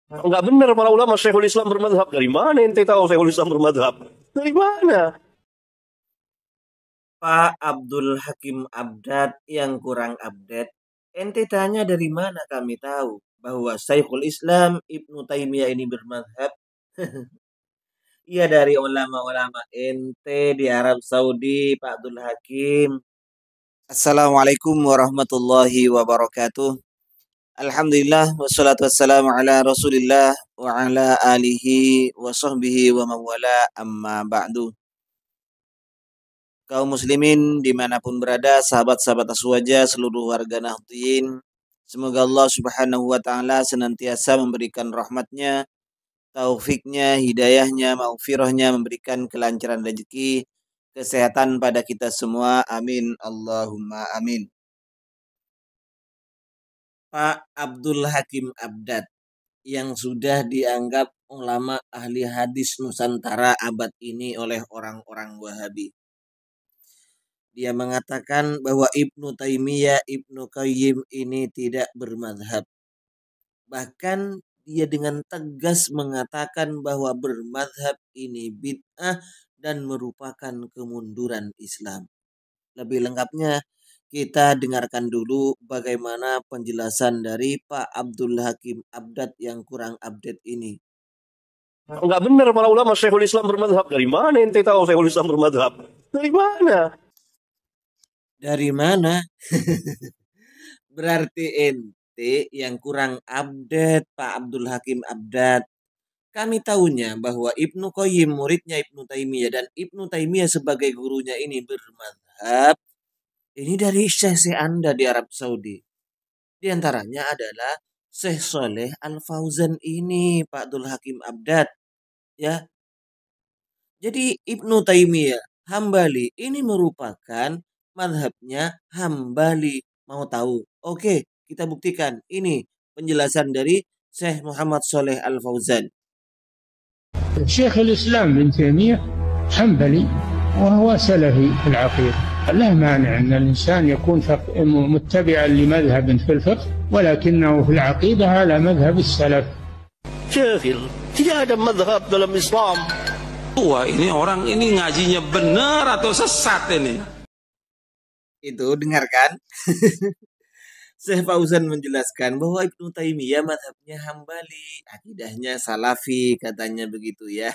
Enggak benar para ulama Syekhul Islam bermadhab. Dari mana ente tahu Syekhul Islam bermadhab? Dari mana? Pak Abdul Hakim Abdad yang kurang update. Ente tanya dari mana kami tahu bahwa Syekhul Islam Ibnu Taimiyah ini bermadhab? Iya dari ulama-ulama ente di Arab Saudi, Pak Abdul Hakim. Assalamualaikum warahmatullahi wabarakatuh. Alhamdulillah wassalatu wassalamu ala Rasulillah wa ala alihi wa sahbihi wa mawala amma ba'du. Kaum muslimin dimanapun berada, sahabat-sahabat aswaja, seluruh warga Nahdien, semoga Allah subhanahu wa ta'ala senantiasa memberikan rahmatnya, taufiknya, hidayahnya, maghfirahnya, memberikan kelancaran rezeki, kesehatan pada kita semua. Amin. Allahumma amin. Pak Abdul Hakim Abdad yang sudah dianggap ulama ahli hadis Nusantara abad ini oleh orang-orang Wahabi. Dia mengatakan bahwa Ibnu Taimiyah, Ibnu Qayyim ini tidak bermadhab. Bahkan dia dengan tegas mengatakan bahwa bermadhab ini bid'ah dan merupakan kemunduran Islam. Lebih lengkapnya kita dengarkan dulu bagaimana penjelasan dari Pak Abdul Hakim Abdad yang kurang update ini. Enggak benar para ulama Syekhul Islam bermadhab. Dari mana ente tahu Syekhul Islam bermadhab? Dari mana? Dari mana? Berarti ente yang kurang update Pak Abdul Hakim Abdad. Kami tahunya bahwa Ibnu Qayyim muridnya Ibnu Taimiyah dan Ibnu Taimiyah sebagai gurunya ini bermadhab. Ini dari syekh Anda di Arab Saudi. Di antaranya adalah Syekh Soleh Al Fauzan ini Pak Abdul Hakim Abdad. Ya, jadi Ibnu Taimiyah Hambali ini merupakan madhabnya Hambali. Mau tahu? Oke, kita buktikan. Ini penjelasan dari Syekh Muhammad Soleh Al Fauzan. شيخ الإسلام ابن تيمية حنبلي وهو سلفي في العقيدة. لا مانع أن الإنسان يكون متبعا لمذهب في الفقه ولكنه في العقيدة على مذهب السلف. Jahil. Tidak ada madhab dalam Islam. Wah, ini orang ini ngajinya benar atau sesat ini? Itu dengarkan. Syekh Fauzan menjelaskan bahwa Ibnu Taimiyah madhabnya Hambali, akidahnya Salafi, katanya begitu ya.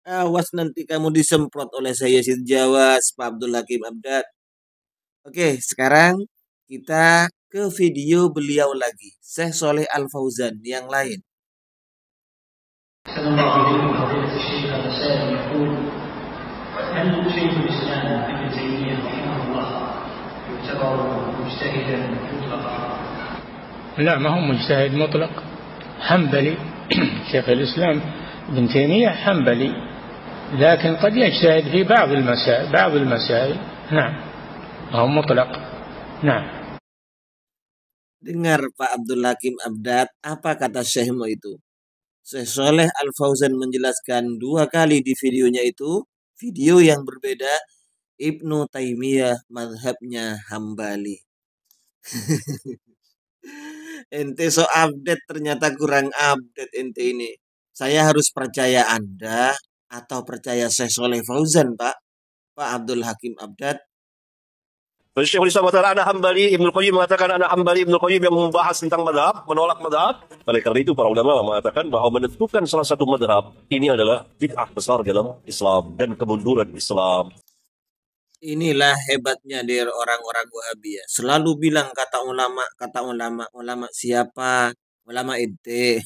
Awas nanti kamu disemprot oleh saya Sid Jawas, Pak Abdul Hakim Abdad. Oke, sekarang kita ke video beliau lagi, Syekh Soleh Al Fauzan yang lain. أحسن الله إليكم فضيلة الشيخ هذا سائل يقول: هل شيخ الإسلام ابن تيمية رحمه الله يعتبر مجتهدا مطلقا؟ لا، ما هو مجتهد مطلق، حنبلي. شيخ الإسلام ابن تيمية حنبلي، لكن قد يجتهد في بعض المسائل. نعم، ما هو مطلق. نعم. Dengar Pak Abdul Hakim Abdad, apa kata Syekhmu itu? Syekh Soleh Al Fauzan menjelaskan dua kali di videonya itu, video yang berbeda, Ibnu Taimiyah madhabnya Hambali. Ente so update ternyata kurang update ente ini. Saya harus percaya Anda atau percaya Syekh Soleh Fauzan, Pak? Pak Abdul Hakim Abdad. Syekhul Islam mengatakan anak Hambali, Ibnu Qayyim mengatakan anak Hambali, Ibnu Qayyim yang membahas tentang madhab, menolak madhab. Oleh karena itu para ulama mengatakan bahwa menentukan salah satu madhab ini adalah bid'ah besar dalam Islam dan kemunduran Islam. Inilah hebatnya dari orang-orang Wahabi ya. Selalu bilang kata ulama, ulama siapa? Ulama ente.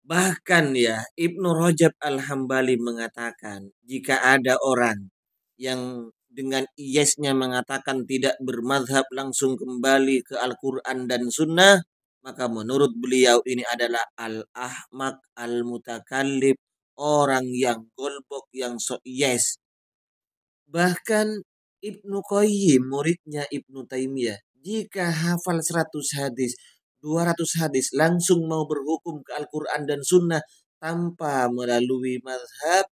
Bahkan ya, Ibnu Rajab Al-Hambali mengatakan, jika ada orang yang dengan iyasnya mengatakan tidak bermadhab langsung kembali ke Al-Quran dan Sunnah, maka menurut beliau ini adalah Al-Ahmak Al-Mutakallib, orang yang golbok, yang sok yes. Bahkan Ibnu Qayyim, muridnya Ibnu Taimiyah, jika hafal 100 hadis, 200 hadis, langsung mau berhukum ke Al-Quran dan Sunnah tanpa melalui madhab,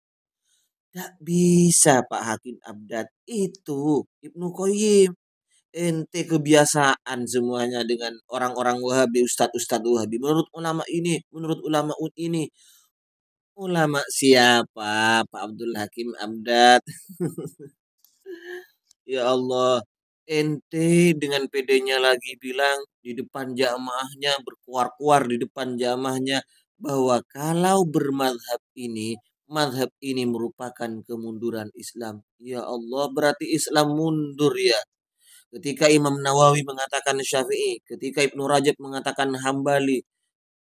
tak bisa Pak Hakim Abdad. Itu Ibnu Qayyim. ente kebiasaan semuanya dengan orang-orang Wahabi, ustadz-ustadz Wahabi. Menurut ulama ini, menurut ulama ini. Ulama siapa? Pak Abdul Hakim Abdad. Ya Allah, ente dengan pedenya lagi bilang di depan jamaahnya, berkuar-kuar di depan jamaahnya bahwa kalau madhab ini merupakan kemunduran Islam. Ya Allah, berarti Islam mundur ya. Ketika Imam Nawawi mengatakan Syafi'i, ketika Ibnu Rajab mengatakan Hambali,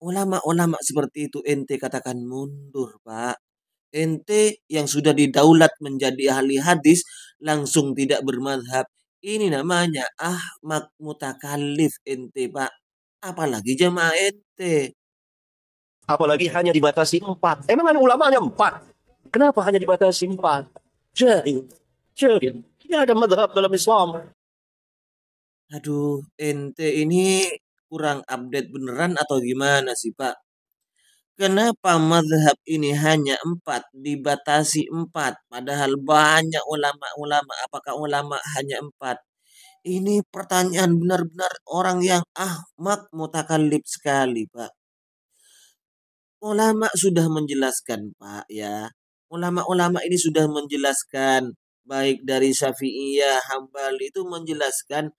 ulama-ulama seperti itu ente katakan mundur, Pak. Ente yang sudah didaulat menjadi ahli hadis langsung tidak bermadhab. Ini namanya ahmak mutakallif ente, Pak. Apalagi jamaah ente. Apalagi hanya dibatasi 4. Emang ada ulamanya 4? Kenapa hanya dibatasi 4? Jahil. Jahil. Tidak ada madhab dalam Islam. Aduh, ente ini kurang update beneran atau gimana sih, Pak? Kenapa mazhab ini hanya 4, dibatasi 4, padahal banyak ulama-ulama, apakah ulama hanya 4? Ini pertanyaan benar-benar orang yang ahmak mutakallib sekali, Pak. Ulama sudah menjelaskan, Pak, ya. Ulama-ulama ini sudah menjelaskan, baik dari Syafi'iyah, Hambali itu menjelaskan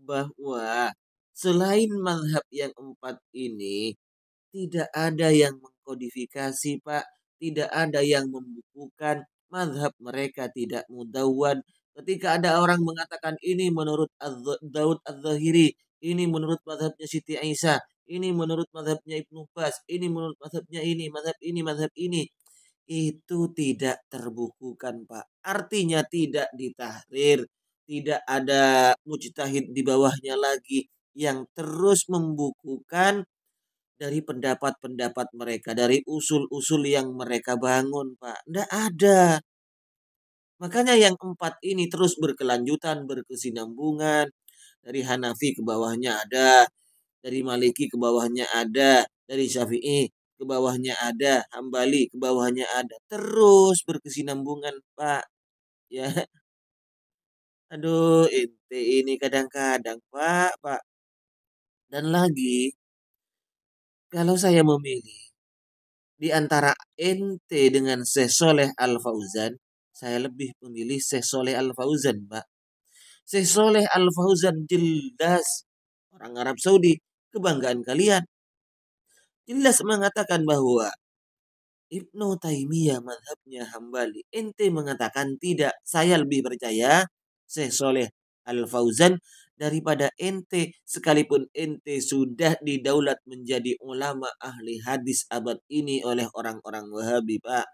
bahwa selain mazhab yang 4 ini, tidak ada yang mengkodifikasi, Pak. Tidak ada yang membukukan. Mazhab mereka tidak mudawwan. Ketika ada orang mengatakan ini menurut Daud Az-Zahiri, ini menurut mazhabnya Siti Aisyah, ini menurut mazhabnya Ibnu Bas, ini menurut mazhabnya ini, mazhab ini, mazhab ini. Itu tidak terbukukan, Pak. Artinya tidak ditahrir. Tidak ada mujtahid di bawahnya lagi yang terus membukukan dari pendapat-pendapat mereka, dari usul-usul yang mereka bangun, Pak. Tidak ada. Makanya yang 4 ini terus berkelanjutan, berkesinambungan. Dari Hanafi ke bawahnya ada, dari Maliki ke bawahnya ada, dari Syafi'i ke bawahnya ada, Hambali ke bawahnya ada. Terus berkesinambungan, Pak. Ya, aduh, ente ini kadang-kadang, Pak. Dan lagi, kalau saya memilih di antara ente dengan Syekh Soleh Al Fauzan, saya lebih memilih Syekh Soleh Al Fauzan, Pak. Syekh Soleh Al Fauzan jelas orang Arab Saudi, kebanggaan kalian. Jelas mengatakan bahwa Ibnu Taimiyah madhabnya Hambali. Ente mengatakan tidak. Saya lebih percaya Syekh Soleh Al Fauzan daripada ente, sekalipun ente sudah didaulat menjadi ulama ahli hadis abad ini oleh orang-orang Wahabi, Pak.